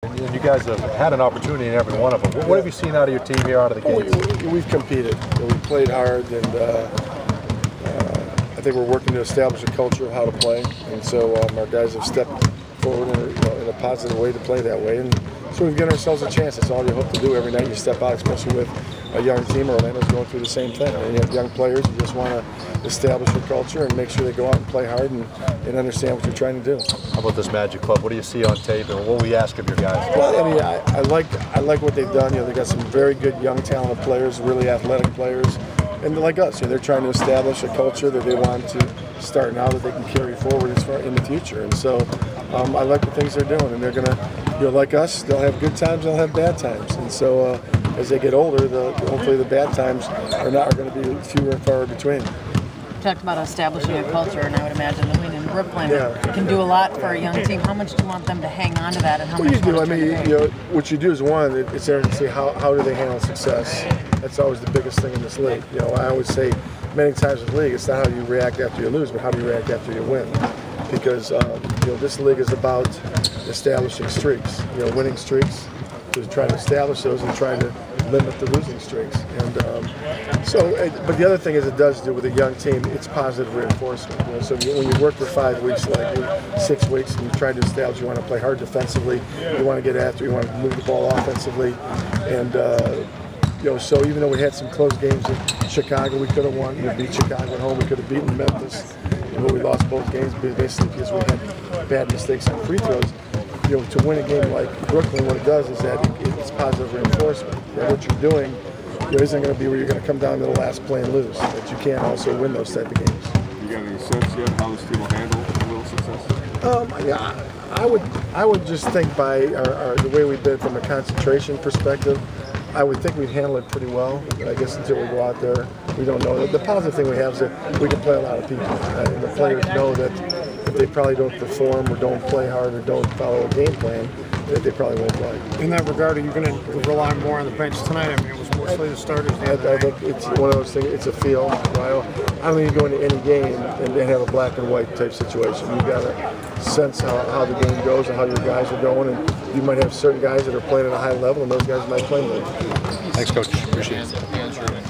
And you guys have had an opportunity in every one of them. What have you seen out of your team here out of the gates? We've competed. We played hard, and I think we're working to establish a culture of how to play. And so our guys have stepped forward in a positive way to play that way. And so we've given ourselves a chance. That's all you hope to do every night you step out, especially with a young team. Orlando's going through the same thing. And you have young players who just want to establish your culture and make sure they go out and play hard and understand what you're trying to do. How about this Magic Club? What do you see on tape, and what will we ask of your guys? Well, I mean, I like what they've done. They got some very good young, talented players, really athletic players, and like us, they're trying to establish a culture that they want to start now that they can carry forward as far in the future. And so, I like the things they're doing, and they're gonna, like us, they'll have good times, they'll have bad times, and so as they get older, hopefully the bad times are going to be fewer and far between. You talked about establishing a culture, and I would imagine that in Brooklyn can do a lot for a young team. How much do you want them to hang on to that, and how much you do? I mean, what you do is it's there to see how do they handle success. That's always the biggest thing in this league. I always say many times in the league, it's not how you react after you lose, but how do you react after you win. Because this league is about establishing streaks, winning streaks. To try to establish those and trying to limit the losing streaks. And but the other thing is it does do with a young team, it's positive reinforcement. So when you work for 5 weeks, like 6 weeks, and you try to establish, you want to play hard defensively, you want to get after, you want to move the ball offensively, and so even though we had some close games in Chicago, we could have won. We beat Chicago at home. We could have beaten Memphis, but we lost both games basically because we had bad mistakes on free throws. To win a game like Brooklyn, what it does is that it's positive reinforcement. What you're doing isn't going to be where you're going to come down to the last play and lose. But you can also win those type of games. You got any sense yet how this team will handle a little success? Yeah, I would just think by the way we did from a concentration perspective, I would think we'd handle it pretty well. I guess until we go out there, we don't know. The positive thing we have is that we can play a lot of people, and the players know that if they probably don't perform or don't play hard or don't follow a game plan, that they probably won't play. In that regard, are you going to rely more on the bench tonight? I mean, it was mostly the starters. I think it's one of those things. It's a feel. I don't think you go into any game and have a black and white type situation. You got to sense how the game goes and how your guys are going, and you might have certain guys that are playing at a high level, and those guys might play low. Thanks, Coach. Appreciate it.